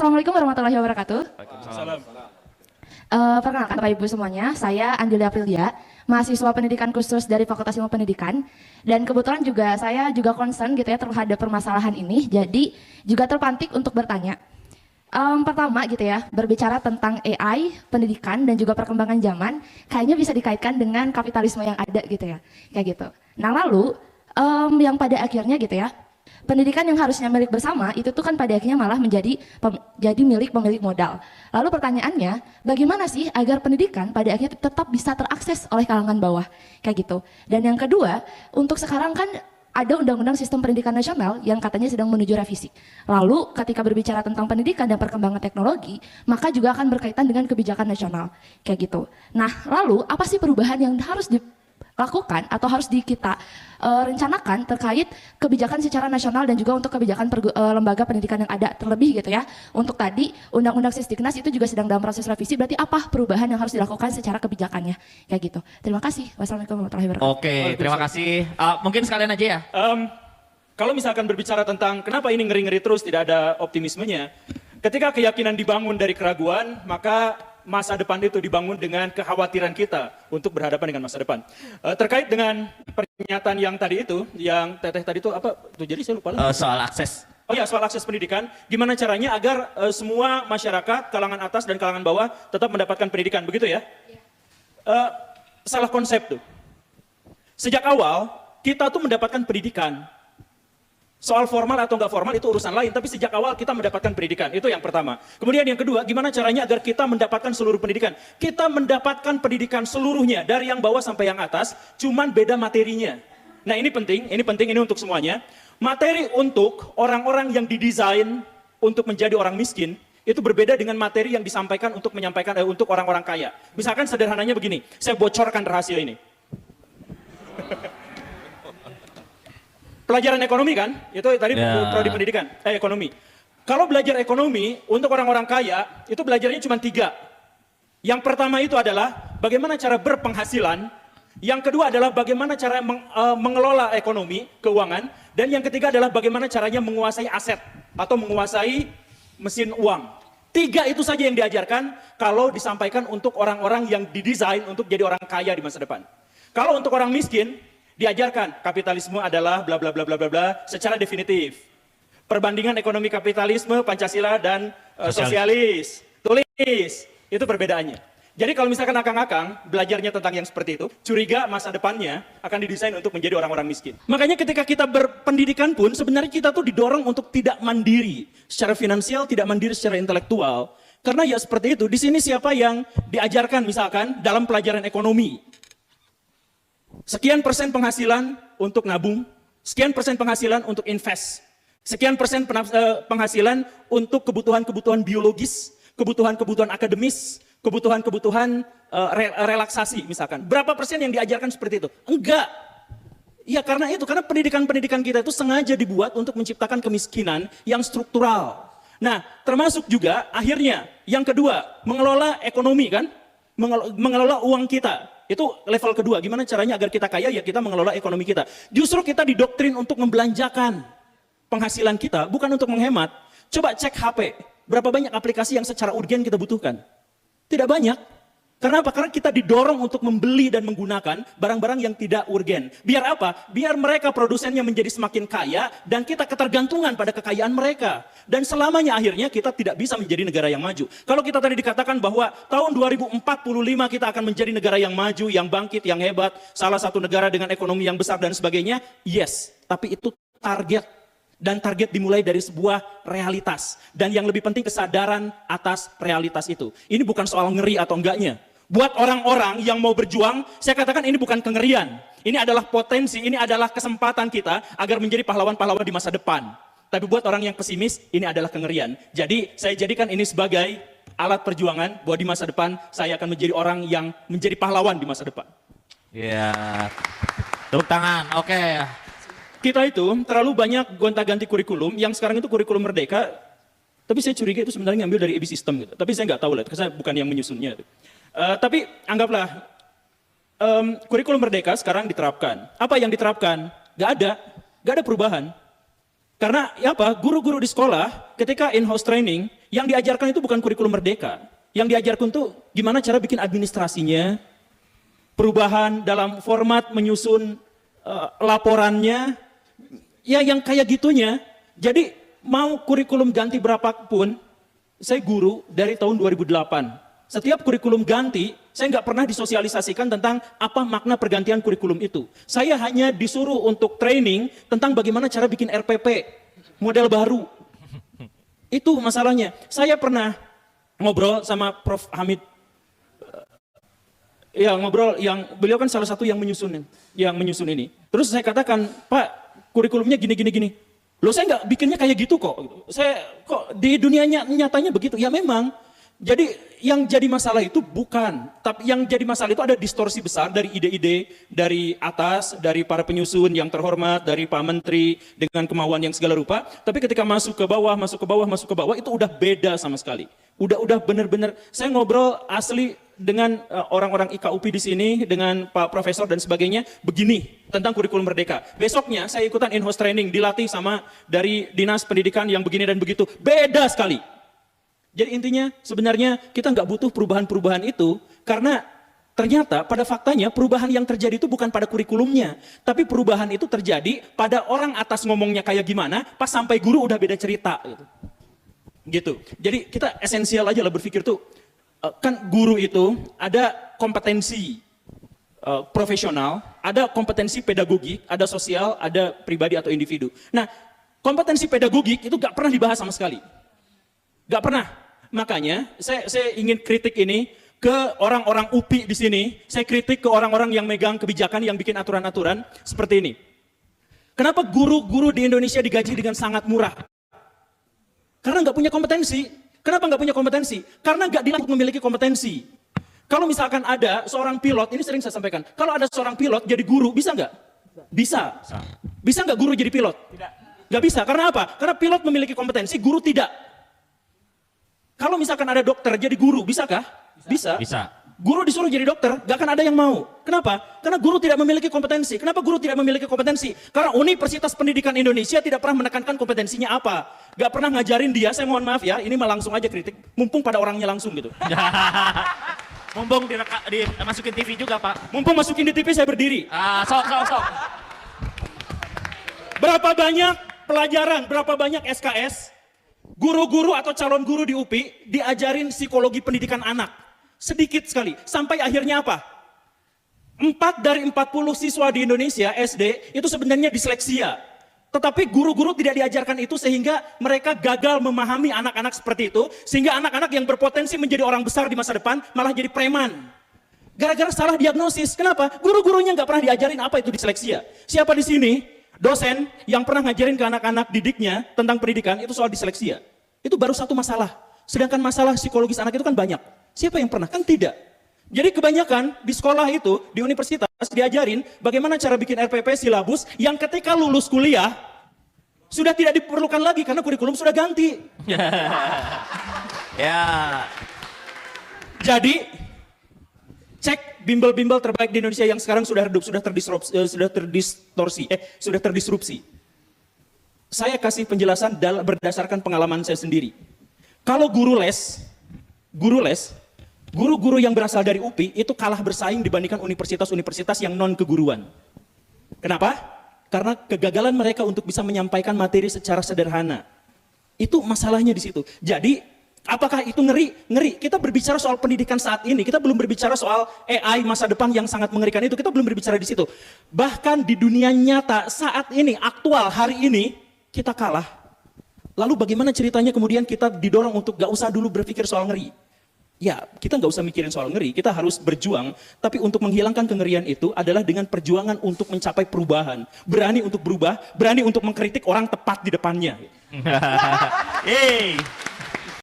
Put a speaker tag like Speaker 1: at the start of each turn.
Speaker 1: Assalamualaikum warahmatullahi wabarakatuh.
Speaker 2: Waalaikumsalam.
Speaker 1: Perkenalkan Bapak Ibu semuanya, saya Angelia Aprilia, mahasiswa pendidikan khusus dari Fakultas Ilmu Pendidikan. Dan kebetulan juga saya juga concern gitu ya terhadap permasalahan ini, jadi juga terpantik untuk bertanya. Pertama gitu ya, berbicara tentang AI, pendidikan dan juga perkembangan zaman, kayaknya bisa dikaitkan dengan kapitalisme yang ada gitu ya, kayak gitu. Nah lalu, yang pada akhirnya gitu ya, pendidikan yang harusnya milik bersama itu tuh kan pada akhirnya malah jadi milik pemilik modal. Lalu pertanyaannya, bagaimana sih agar pendidikan pada akhirnya tetap bisa terakses oleh kalangan bawah, kayak gitu. Dan yang kedua, untuk sekarang kan ada Undang-Undang Sistem Pendidikan Nasional yang katanya sedang menuju revisi. Lalu ketika berbicara tentang pendidikan dan perkembangan teknologi, maka juga akan berkaitan dengan kebijakan nasional, kayak gitu. Nah, lalu apa sih perubahan yang harus dilakukan atau harus kita rencanakan terkait kebijakan secara nasional dan juga untuk kebijakan lembaga pendidikan yang ada terlebih gitu ya. Untuk tadi Undang-Undang Sisdiknas itu juga sedang dalam proses revisi, berarti apa perubahan yang harus dilakukan secara kebijakannya, kayak gitu. Terima kasih. Wassalamualaikum warahmatullahi wabarakatuh.
Speaker 3: Oke, terima kasih. Mungkin sekalian aja ya.
Speaker 2: Kalau misalkan berbicara tentang kenapa ini ngeri-ngeri terus tidak ada optimismenya, ketika keyakinan dibangun dari keraguan, maka masa depan itu dibangun dengan kekhawatiran kita untuk berhadapan dengan masa depan. Terkait dengan pernyataan yang tadi itu, yang Teteh tadi itu apa? Tuh, jadi saya lupa.
Speaker 3: Soal akses.
Speaker 2: Oh ya, soal akses pendidikan, gimana caranya agar semua masyarakat, kalangan atas dan kalangan bawah tetap mendapatkan pendidikan, begitu ya? Salah konsep tuh. Sejak awal, kita tuh mendapatkan pendidikan. Soal formal atau nggak formal itu urusan lain, tapi sejak awal kita mendapatkan pendidikan, itu yang pertama. Kemudian yang kedua, gimana caranya agar kita mendapatkan seluruh pendidikan? Kita mendapatkan pendidikan seluruhnya, dari yang bawah sampai yang atas, cuman beda materinya. Nah ini penting ini untuk semuanya. Materi untuk orang-orang yang didesain untuk menjadi orang miskin, itu berbeda dengan materi yang disampaikan untuk untuk orang-orang kaya. Misalkan sederhananya begini, saya bocorkan rahasia ini. Pelajaran ekonomi kan, itu tadi prodi pendidikan, ekonomi. Kalau belajar ekonomi untuk orang-orang kaya, itu belajarnya cuma 3. Yang pertama itu adalah bagaimana cara berpenghasilan, yang kedua adalah bagaimana cara mengelola ekonomi, keuangan, dan yang ketiga adalah bagaimana caranya menguasai aset atau menguasai mesin uang. 3 itu saja yang diajarkan kalau disampaikan untuk orang-orang yang didesain untuk jadi orang kaya di masa depan. Kalau untuk orang miskin, diajarkan kapitalisme adalah bla bla bla bla bla bla secara definitif. Perbandingan ekonomi kapitalisme, Pancasila dan sosialis. Tulis, itu perbedaannya. Jadi kalau misalkan akang-akang belajarnya tentang yang seperti itu, curiga masa depannya akan didesain untuk menjadi orang-orang miskin. Makanya ketika kita berpendidikan pun sebenarnya kita tuh didorong untuk tidak mandiri secara finansial, tidak mandiri secara intelektual. Karena ya seperti itu, di sini siapa yang diajarkan misalkan dalam pelajaran ekonomi. Sekian persen penghasilan untuk nabung, sekian persen penghasilan untuk invest, sekian persen penghasilan untuk kebutuhan-kebutuhan biologis, kebutuhan-kebutuhan akademis, kebutuhan-kebutuhan relaksasi misalkan. Berapa persen yang diajarkan seperti itu? Enggak. Ya karena pendidikan-pendidikan kita itu sengaja dibuat untuk menciptakan kemiskinan yang struktural. Nah, termasuk juga akhirnya yang kedua, mengelola ekonomi kan? Mengelola uang kita. Itu level kedua, gimana caranya agar kita kaya, ya kita mengelola ekonomi kita. Justru kita didoktrin untuk membelanjakan penghasilan kita, bukan untuk menghemat. Coba cek HP, berapa banyak aplikasi yang secara urgen kita butuhkan? Tidak banyak. Karena apa? Karena kita didorong untuk membeli dan menggunakan barang-barang yang tidak urgen. Biar apa? Biar mereka produsennya menjadi semakin kaya dan kita ketergantungan pada kekayaan mereka. Dan selamanya akhirnya kita tidak bisa menjadi negara yang maju. Kalau kita tadi dikatakan bahwa tahun 2045 kita akan menjadi negara yang maju, yang bangkit, yang hebat, salah satu negara dengan ekonomi yang besar dan sebagainya, yes. Tapi itu target. Dan target dimulai dari sebuah realitas. Dan yang lebih penting kesadaran atas realitas itu. Ini bukan soal ngeri atau enggaknya. Buat orang-orang yang mau berjuang, saya katakan ini bukan kengerian. Ini adalah potensi, ini adalah kesempatan kita agar menjadi pahlawan-pahlawan di masa depan. Tapi buat orang yang pesimis, ini adalah kengerian. Jadi saya jadikan ini sebagai alat perjuangan bahwa di masa depan saya akan menjadi orang yang menjadi pahlawan di masa depan.
Speaker 3: Ya, tepuk tangan. Oke.
Speaker 2: Kita itu terlalu banyak gonta-ganti kurikulum, yang sekarang itu kurikulum merdeka, tapi saya curiga itu sebenarnya ngambil dari EB System gitu. Tapi saya nggak tahu lah, karena saya bukan yang menyusunnya. Tapi anggaplah kurikulum merdeka sekarang diterapkan. Apa yang diterapkan? Nggak ada perubahan. Karena ya apa? Guru-guru di sekolah ketika in-house training Yang diajarkan itu bukan kurikulum merdeka. Yang diajarkan tuh gimana cara bikin administrasinya, perubahan dalam format menyusun laporannya, ya yang kayak gitunya. Jadi mau kurikulum ganti berapapun, saya guru dari tahun 2008. Setiap kurikulum ganti, saya nggak pernah disosialisasikan tentang apa makna pergantian kurikulum itu. Saya hanya disuruh untuk training tentang bagaimana cara bikin RPP, model baru. Itu masalahnya. Saya pernah ngobrol sama Prof. Hamid. Ya ngobrol, beliau kan salah satu yang menyusun ini. Terus saya katakan, Pak, kurikulumnya gini. Loh saya nggak bikinnya kayak gitu kok. Saya kok di dunia nyatanya begitu. Ya memang. Jadi yang jadi masalah itu bukan, tapi yang jadi masalah itu ada distorsi besar dari ide-ide dari atas, dari para penyusun yang terhormat, dari Pak Menteri dengan kemauan yang segala rupa. Tapi ketika masuk ke bawah itu udah beda sama sekali. Udah bener-bener. Saya ngobrol asli dengan orang-orang IKUP di sini, dengan Pak Profesor dan sebagainya, begini tentang kurikulum merdeka. Besoknya saya ikutan in-house training, dilatih sama dari Dinas Pendidikan yang begini dan begitu. Beda sekali. Jadi intinya sebenarnya kita nggak butuh perubahan-perubahan itu karena ternyata pada faktanya perubahan yang terjadi itu bukan pada kurikulumnya, tapi perubahan itu terjadi pada orang atas ngomongnya kayak gimana, pas sampai guru udah beda cerita gitu. Jadi kita esensial aja lah berpikir tuh, kan guru itu ada kompetensi profesional, ada kompetensi pedagogik, ada sosial, ada pribadi atau individu. Nah, kompetensi pedagogik itu nggak pernah dibahas sama sekali. Gak pernah. Makanya saya ingin kritik ini ke orang-orang UPI di sini. Saya kritik ke orang-orang yang megang kebijakan, yang bikin aturan-aturan seperti ini. Kenapa guru-guru di Indonesia digaji dengan sangat murah? Karena nggak punya kompetensi. Kenapa nggak punya kompetensi? Karena nggak dilatih memiliki kompetensi. Kalau misalkan ada seorang pilot, ini sering saya sampaikan. Kalau ada seorang pilot jadi guru, bisa nggak? Bisa. Bisa nggak guru jadi pilot? Tidak. Nggak bisa. Karena apa? Karena pilot memiliki kompetensi, guru tidak. Kalau misalkan ada dokter jadi guru, bisakah? Bisa. Guru disuruh jadi dokter, gak akan ada yang mau. Kenapa? Karena guru tidak memiliki kompetensi. Kenapa guru tidak memiliki kompetensi? Karena Universitas Pendidikan Indonesia tidak pernah menekankan kompetensinya apa. Gak pernah ngajarin dia, saya mohon maaf ya, ini mah langsung aja kritik. Mumpung pada orangnya langsung gitu.
Speaker 3: Mumpung dimasukin TV juga, Pak.
Speaker 2: Mumpung masukin di TV saya berdiri.
Speaker 3: Sok.
Speaker 2: Berapa banyak pelajaran, berapa banyak SKS, guru-guru atau calon guru di UPI diajarin psikologi pendidikan anak. Sedikit sekali. Sampai akhirnya apa? 4 dari 40 siswa di Indonesia SD itu sebenarnya disleksia. Tetapi guru-guru tidak diajarkan itu sehingga mereka gagal memahami anak-anak seperti itu. Sehingga anak-anak yang berpotensi menjadi orang besar di masa depan malah jadi preman. Gara-gara salah diagnosis. Kenapa? Guru-gurunya nggak pernah diajarin apa itu disleksia. Siapa di sini? Dosen yang pernah ngajarin ke anak-anak didiknya tentang pendidikan itu soal disleksia. Itu baru satu masalah. Sedangkan masalah psikologis anak itu kan banyak. Siapa yang pernah? Kan tidak. Jadi kebanyakan di sekolah itu, di universitas diajarin bagaimana cara bikin RPP silabus yang ketika lulus kuliah sudah tidak diperlukan lagi karena kurikulum sudah ganti.
Speaker 3: Ya.
Speaker 2: Jadi cek bimbel-bimbel terbaik di Indonesia yang sekarang sudah redup, sudah terdisrupsi. Saya kasih penjelasan berdasarkan pengalaman saya sendiri. Kalau guru-guru yang berasal dari UPI itu kalah bersaing dibandingkan universitas-universitas yang non keguruan. Kenapa? Karena kegagalan mereka untuk bisa menyampaikan materi secara sederhana. Itu masalahnya di situ. Jadi apakah itu ngeri? Ngeri. Kita berbicara soal pendidikan saat ini, kita belum berbicara soal AI masa depan yang sangat mengerikan itu, kita belum berbicara di situ. Bahkan di dunia nyata saat ini, aktual hari ini, kita kalah. Lalu bagaimana ceritanya kemudian kita didorong untuk gak usah dulu berpikir soal ngeri? Ya, kita gak usah mikirin soal ngeri, kita harus berjuang, tapi untuk menghilangkan kengerian itu adalah dengan perjuangan untuk mencapai perubahan. Berani untuk berubah, berani untuk mengkritik orang tepat di depannya.
Speaker 3: Hey.